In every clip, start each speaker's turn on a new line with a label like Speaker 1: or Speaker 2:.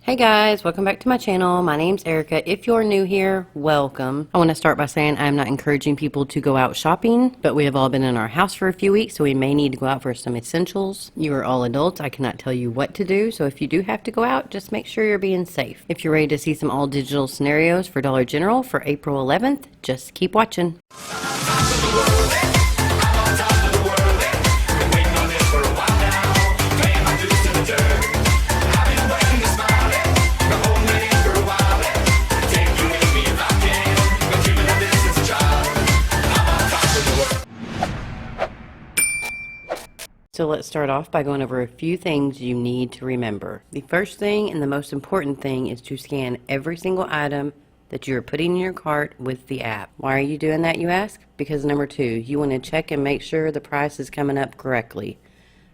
Speaker 1: Hey guys, welcome back to my channel. My name's Erica. If you're new here, welcome. I want to start by saying I'm not encouraging people to go out shopping, but we have all been in our house for a few weeks, so we may need to go out for some essentials. You are all adults. I cannot tell you what to do, so if you do have to go out, just make sure you're being safe. If you're ready to see some all digital scenarios for Dollar General for April 11th, just keep watching. So let's start off by going over a few things you need to remember. The first thing and the most important thing is to scan every single item that you're putting in your cart with the app. Why are you doing that, you ask? Because number two, you want to check and make sure the price is coming up correctly.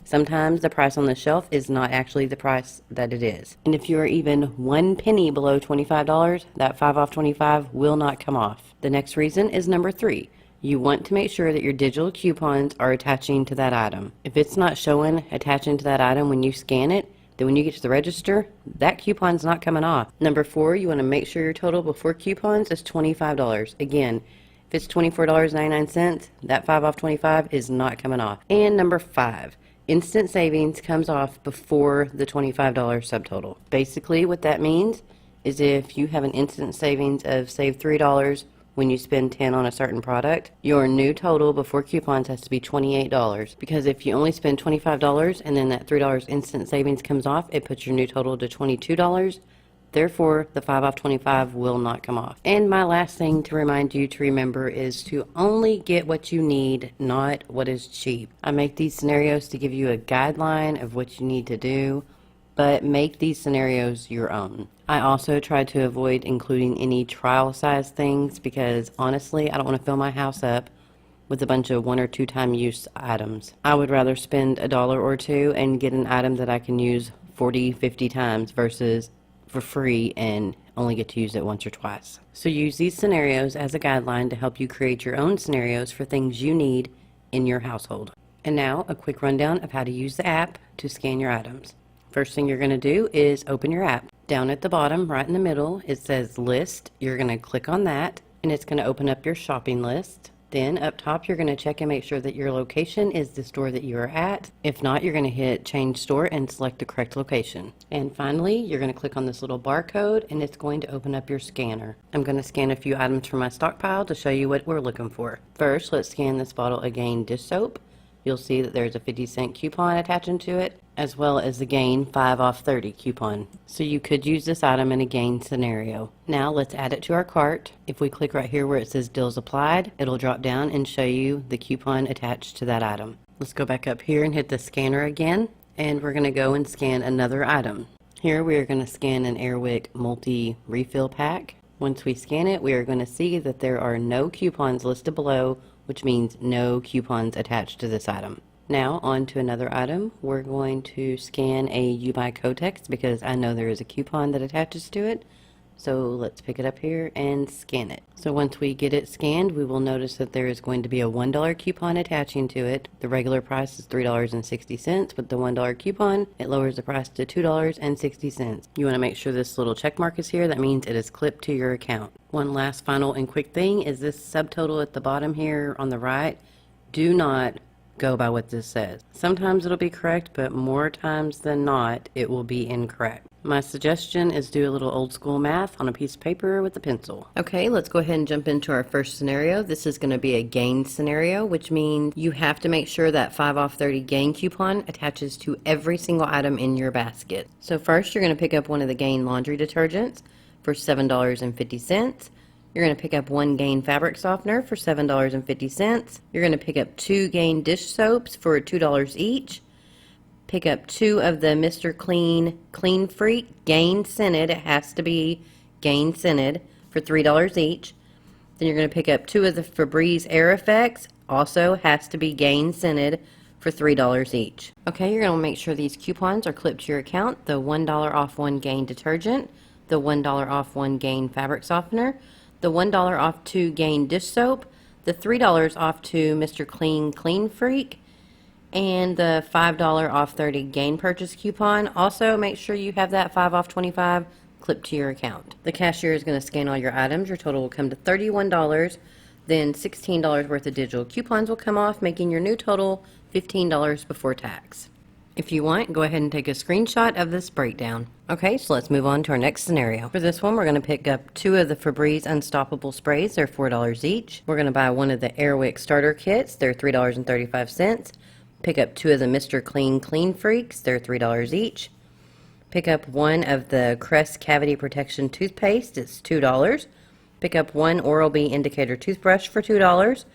Speaker 1: Sometimes the price on the shelf is not actually the price that it is. And if you are even 1 penny below $25, that 5 off 25 will not come off. The next reason is number three. You want to make sure that your digital coupons are attaching to that item. If it's not showing attaching to that item when you scan it, then when you get to the register, that coupon's not coming off. Number four, you want to make sure your total before coupons is $25. Again, if it's $24.99, that 5 off 25 is not coming off. And number five, instant savings comes off before the $25 subtotal. Basically, what that means is if you have an instant savings of, say, $3 when you spend $10 on a certain product, your new total before coupons has to be $28. Because if you only spend $25 and then that $3 instant savings comes off, it puts your new total to $22. Therefore, the 5 off 25 will not come off. And my last thing to remind you to remember is to only get what you need, not what is cheap. I make these scenarios to give you a guideline of what you need to do, but make these scenarios your own. I also try to avoid including any trial size things because honestly, I don't want to fill my house up with a bunch of 1 or 2 time use items. I would rather spend $1 or $2 and get an item that I can use 40, 50 times versus for free and only get to use it once or twice. So use these scenarios as a guideline to help you create your own scenarios for things you need in your household. And now a quick rundown of how to use the app to scan your items. First thing you're going to do is open your app. Down at the bottom, right in the middle, it says list. You're going to click on that and it's going to open up your shopping list. Then up top, you're going to check and make sure that your location is the store that you are at. If not, you're going to hit change store and select the correct location. And finally, you're going to click on this little barcode and it's going to open up your scanner. I'm going to scan a few items from my stockpile to show you what we're looking for. First, let's scan this bottle of Gain dish soap. You'll see that there's a 50-cent coupon attaching to it, as well as the Gain 5 off 30 coupon. So you could use this item in a Gain scenario. Now let's add it to our cart. If we click right here where it says deals applied, it'll drop down and show you the coupon attached to that item. Let's go back up here and hit the scanner again, and we're going to go and scan another item. Here we are going to scan an Airwick multi-refill pack. Once we scan it, we are going to see that there are no coupons listed below, which means no coupons attached to this item. Now on to another item. We're going to scan a You Buy Kotex because I know there is a coupon that attaches to it. So let's pick it up here and scan it. So once we get it scanned, we will notice that there is going to be a $1 coupon attaching to it. The regular price is $3.60. With the $1 coupon, it lowers the price to $2.60. You want to make sure this little check mark is here. That means it is clipped to your account. One last final and quick thing is this subtotal at the bottom here on the right. Do not go by what this says. Sometimes it'll be correct, but more times than not, it will be incorrect. My suggestion is do a little old school math on a piece of paper with a pencil. Okay, let's go ahead and jump into our first scenario. This is going to be a Gain scenario, which means you have to make sure that 5 off 30 Gain coupon attaches to every single item in your basket. So first, you're going to pick up one of the Gain laundry detergents for $7.50. You're going to pick up one Gain fabric softener for $7.50. You're going to pick up 2 Gain dish soaps for $2 each. Pick up 2 of the Mr. Clean Freak Gain scented. It has to be Gain scented for $3 each. Then you're going to pick up 2 of the Febreze Air Effects. Also has to be Gain scented for $3 each. Okay, you're going to make sure these coupons are clipped to your account. The $1 off 1 Gain detergent, the $1 off 1 Gain fabric softener, the $1 off 2 Gain dish soap, the $3 off 2 Mr. Clean Freak, and the $5 off 30 gain purchase coupon. Also, make sure you have that 5 off 25 clipped to your account. The cashier is going to scan all your items. Your total will come to $31. Then $16 worth of digital coupons will come off, making your new total $15 before tax. If you want, go ahead and take a screenshot of this breakdown. Okay, so let's move on to our next scenario. For this one, we're going to pick up 2 of the Febreze Unstoppable sprays. They're $4 each. We're going to buy 1 of the Airwick starter kits. They're $3.35. Pick up 2 of the Mr. Clean Freaks. They're $3 each. Pick up 1 of the Crest Cavity Protection toothpaste. It's $2. Pick up 1 Oral-B Indicator toothbrush for $2.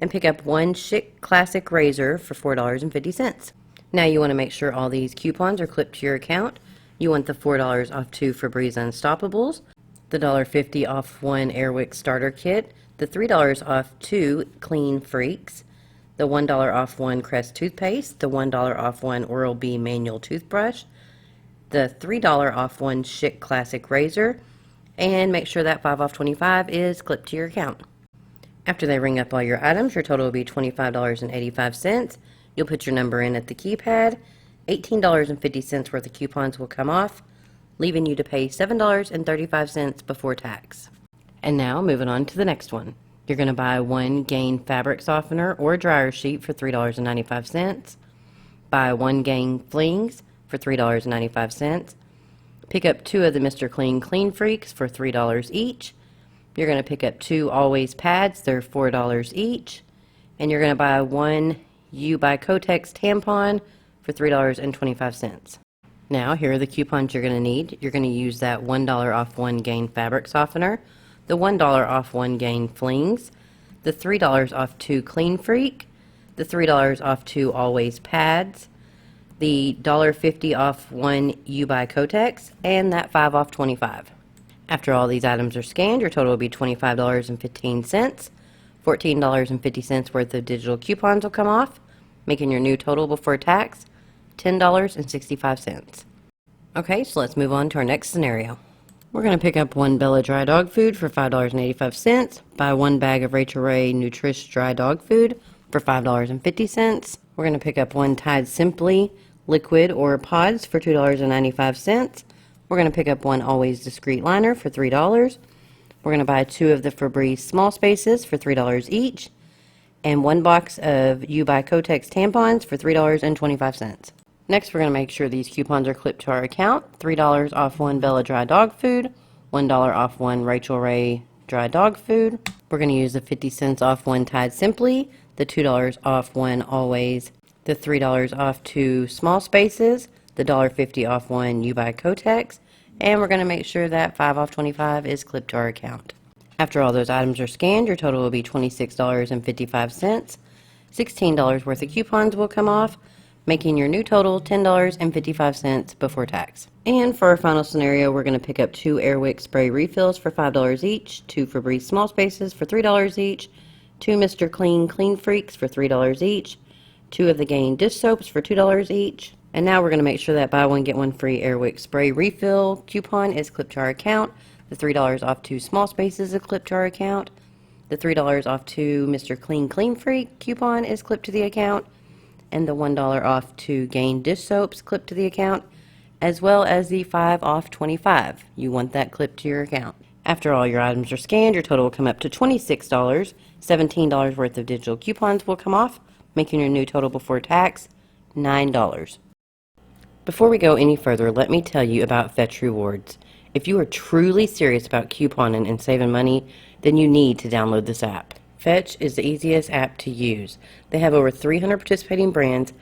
Speaker 1: And pick up 1 Chic Classic razor for $4.50. Now you want to make sure all these coupons are clipped to your account. You want the $4 off 2 Febreze Unstoppables, the $1.50 off 1 Airwick starter kit, the $3 off 2 Clean Freaks, the $1 off 1 Crest toothpaste, the $1 off 1 Oral-B manual toothbrush, the $3 off 1 Chic Classic razor, and make sure that 5 off 25 is clipped to your account. After they ring up all your items, your total will be $25.85. You'll put your number in at the keypad. $18.50 worth of coupons will come off, leaving you to pay $7.35 before tax. And now, moving on to the next one. You're going to buy 1 Gain fabric softener or dryer sheet for $3.95. Buy 1 Gain flings for $3.95. Pick up 2 of the Mr. Clean Freaks for $3 each. You're going to pick up 2 Always pads. They're $4 each. And you're going to buy 1 U by Kotex tampon for $3.25. Now, here are the coupons you're going to need. You're going to use that $1 off 1 Gain fabric softener, the $1 off 1 Gain flings, the $3 off 2 Clean Freak, the $3 off 2 Always pads, the $1.50 off 1 U by Kotex, and that 5 off 25. After all these items are scanned, your total will be $25.15. $14.50 worth of digital coupons will come off, making your new total before tax $10.65. Okay, so let's move on to our next scenario. We're going to pick up 1 Bella dry dog food for $5.85, buy 1 bag of Rachel Ray Nutrish dry dog food for $5.50. We're going to pick up 1 Tide Simply liquid or pods for $2.95. We're going to pick up 1 Always Discreet liner for $3. We're going to buy 2 of the Febreze small spaces for $3 each, and 1 box of U by Kotex tampons for $3.25. Next, we're going to make sure these coupons are clipped to our account. $3 off 1 Bella dry dog food, $1 off 1 Rachel Ray dry dog food. We're going to use the 50 cents off 1 Tide Simply, the $2 off 1 Always, the $3 off 2 small spaces, the $1.50 off 1 U by Kotex, and we're going to make sure that 5 off 25 is clipped to our account. After all those items are scanned, your total will be $26.55. $16 worth of coupons will come off, making your new total $10.55 before tax. And for our final scenario, we're going to pick up 2 Airwick spray refills for $5 each, 2 Febreze small spaces for $3 each, 2 Mr. Clean Freaks for $3 each, 2 of the Gain dish soaps for $2 each. And now we're going to make sure that buy 1 get 1 free Airwick spray refill coupon is clipped to our account. The $3 off 2 small spaces is clipped to our account. The $3 off 2 Mr. Clean Freak coupon is clipped to the account. And the $1 off 2 Gain dish soaps clipped to the account, as well as the 5 off 25. You want that clipped to your account. After all your items are scanned, your total will come up to $26. $17 worth of digital coupons will come off, making your new total before tax $9. Before we go any further, let me tell you about Fetch Rewards. If you are truly serious about couponing and saving money, then you need to download this app. Fetch is the easiest app to use. They have over 300 participating brands.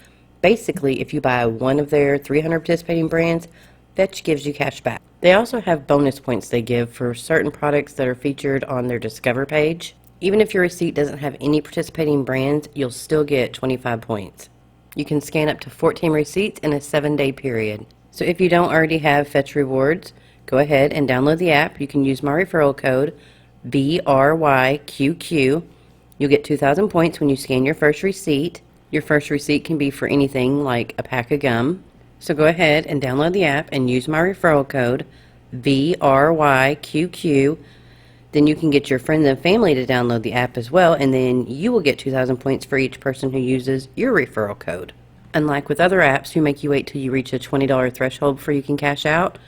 Speaker 1: Basically, if you buy 1 of their 300 participating brands, Fetch gives you cash back. They also have bonus points they give for certain products that are featured on their Discover page. Even if your receipt doesn't have any participating brands, you'll still get 25 points. You can scan up to 14 receipts in a 7-day period. So if you don't already have Fetch Rewards, go ahead and download the app. You can use my referral code, BRYQQ. You'll get 2,000 points when you scan your first receipt. Your first receipt can be for anything like a pack of gum. So go ahead and download the app and use my referral code, BRYQQ. Then you can get your friends and family to download the app as well, and then you will get 2,000 points for each person who uses your referral code. Unlike with other apps who make you wait till you reach a $20 threshold before you can cash out,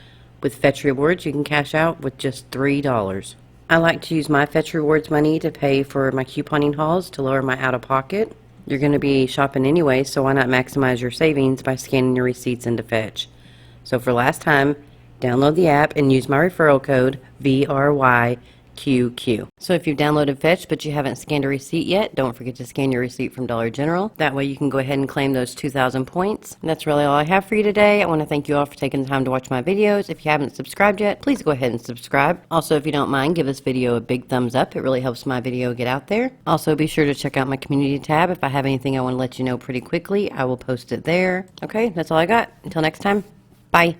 Speaker 1: with Fetch Rewards you can cash out with just $3. I like to use my Fetch Rewards money to pay for my couponing hauls to lower my out-of-pocket. You're going to be shopping anyway, so why not maximize your savings by scanning your receipts into Fetch? So for last time, download the app and use my referral code VRYQQ. So if you've downloaded Fetch but you haven't scanned a receipt yet, don't forget to scan your receipt from Dollar General. That way you can go ahead and claim those 2,000 points. And that's really all I have for you today. I want to thank you all for taking the time to watch my videos. If you haven't subscribed yet, please go ahead and subscribe. Also, if you don't mind, give this video a big thumbs up. It really helps my video get out there. Also, be sure to check out my community tab. If I have anything I want to let you know pretty quickly, I will post it there. Okay, that's all I got. Until next time, bye.